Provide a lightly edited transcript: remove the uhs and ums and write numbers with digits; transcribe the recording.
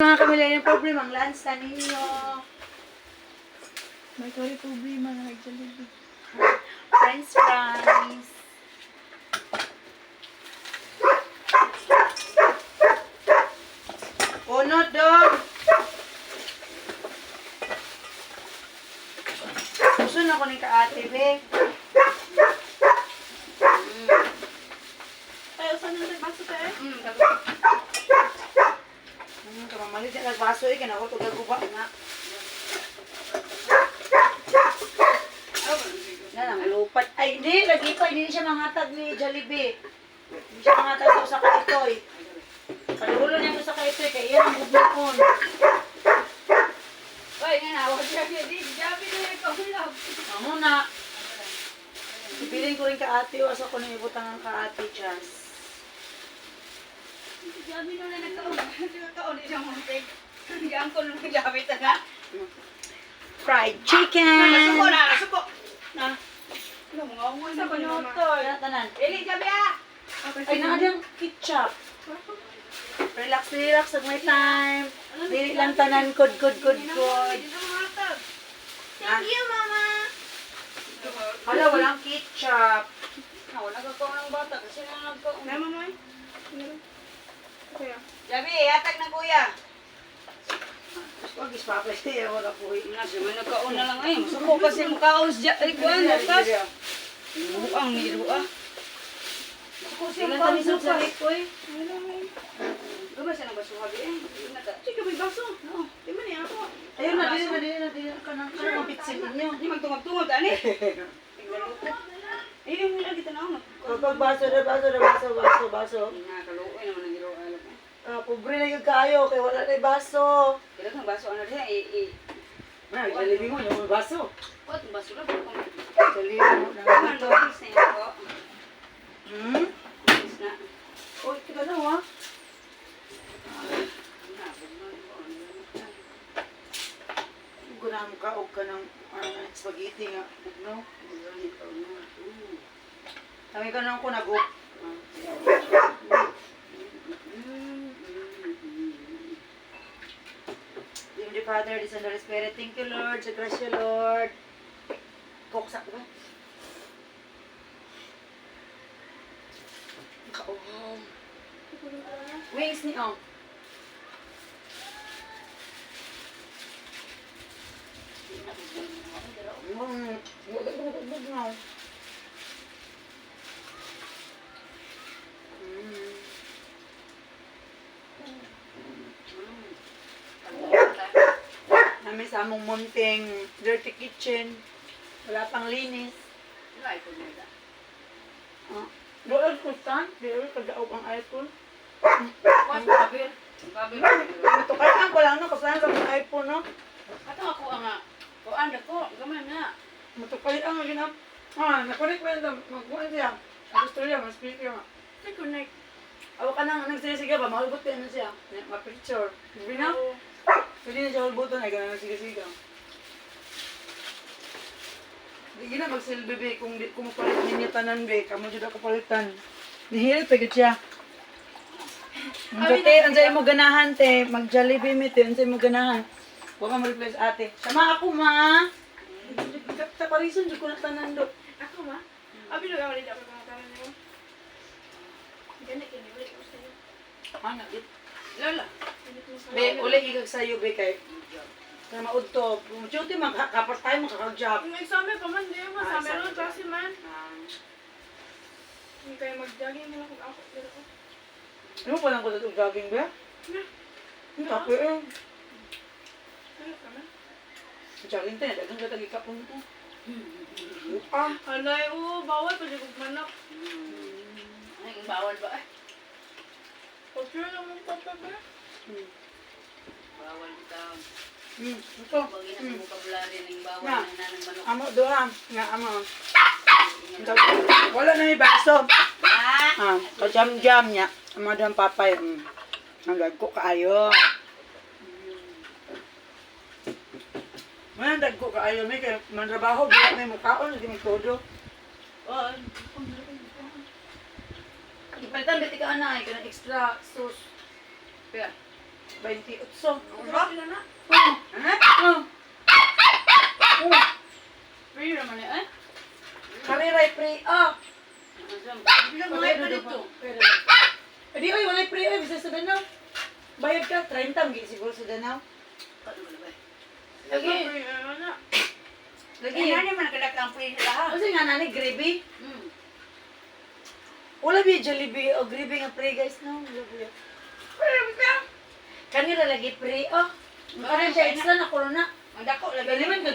Mga kamila yung problema, ang lansa ninyo. May kari problema na nag-Jollibee. French fries. Unod dong. Gusto na ko ni ka-ate, be. Ay, usan na nagbaso tayo? Kamamalit na nagbaso eh, kinako ito gaguba nga. Yan, lupat. Ay, hindi, lagi pa, hindi siya manghatag ni Jollibee. Hindi siya manghatag sa kaitoy. Palulo niya sa kaitoy, kaya yan ang bubukon. Ay, nanawag siya kaya di. Jabi na yung kaulab. Ang muna. Ipiling ko rin ka-ate, o asa ko na ibutang ang ka-ate, Chas. Jabi na nagkaulab. Nagkaulab siyang muntik. Hanggang ko nung jabi taga. Fried chicken! Nasuko na, nasuko. Na. Ano mo nga, umuwi sa Ito, yan tanan. Eli, jabi ah! Ay, nakadang ketchup. Relax, relax, at may time. Dili lang tanan, good. Thank you, Mama! Hala, walang ketchup. Wala ka ko ng bata kasi na nagkaulab. Mama mo eh. Kuya. Jabi, atag na kuya. Wag ispapay siya, wala po. Nasi, may nagkaon na lang ay. Masuko kasi makaon siya. Ay, kuhan, nakas. Buang nilo ah. Masuko siya Ilan makaon tani sa sa salit ko eh. Gabay siya ng baso habi eh. Sige, may baso. Oo. Di man niya ako. Ayun na, dili ka ng pitsin ninyo. Di magtungag-tungag, ani? Ay, yung nila kita na ako. Kapag baso. Kaluoy naman ang giro alam eh. Pobre na yung kayo, kaya wala na yung baso. Kaya kang baso ano rin Ay, Jollibee mo, yung baso. What? Baso lang. Kung Jollibee mo, ano, nangangito. bilis na yun ako. Bilis na. Uy, tika na ha. Gunam ka, og ka ng spaghetti nga. No? Kami ka nang kunagok. Dear the Father, the Son, and the Holy Spirit, thank you, Lord. Sa grasya, Lord. Koksak ba? Kauhaw. Wings ni oh. Namin sa among munting dirty kitchen. Wala pang linis. Ay, kung may da. Doon ko saan? Doon kagaog ang iPhone. What? Kabir. Kabir. Ito kaya ko lang no, kasama sa mga iPhone no. Ato ako ang kuan ko, gamay na. Matukay ang ginap. Nakunik mo yun. Magkuhan siya. Gusto niya, mas speaker nga. Connect. Awa ka nang nagsisiga ba? Mahalbot ka na siya. Ma-picture. Hindi na? Pwede na siya halbotan ay ganun nagsiga-siga. Hindi na magsilbi be. Kung palit ninyo tanan be, kamo dyan ako palitan. Nihil, pagod siya. Anjay mo ganahan te. Mag-Jollibee me te. Anjay mo ganahan. Huwag ka ma-replace ate. Sama ako ma. Sa parison, dyan ko na tanan do. Ako ma? Abi lo gawin ako mga tanan mo. Gani kini ulit ko sa'yo. Ano, git. Lola. Be, uli igag sa'yo be kay. Kaya maudto. Chuti magkapas tayo makakag-job. Yung examen pa man, di mo sa meron kasi man. Hindi kayo mag-jogging mo lang kung ako. Ano pa lang ko dito jogging ba? Hindi ka pa eh. Ano ka man? Jogging tayo, dagang ka tagikapon ko. Alay, bawal pa di kong manak. Ay, bawal ba? Kasi lang mong pagkabe. Bawal bitaw. Ito. Pag ina sa vocabulary ng bawal Na. na ng manok. Amo doon. Nga amo. Wala na may baso. Kajam-jam niya. Amo doon papay. Ang dagko kaayo. Man dagko kaayo may kay manrabaho biya may mukaon di may todo. Oh, Ipalitan biti ka anay kanang extra sauce. kaya. 28. Ura sila na. Free naman eh. Kariray pre. Ah. Bilang mga ito dito. Adi oy walay pre oy bisa sa Danau. Bayad ka 30 gi siguro sa Danau. Lagi. Lagi. Lagi na naman kadak ang free nila ha. Kasi nga nani gravy. Hmm. Wala bi Jollibee o gravy nga pre guys no. Wala bi. Kanira lagi pre oh. Kanan siya extra na corona. Ang dako lagi. Dali man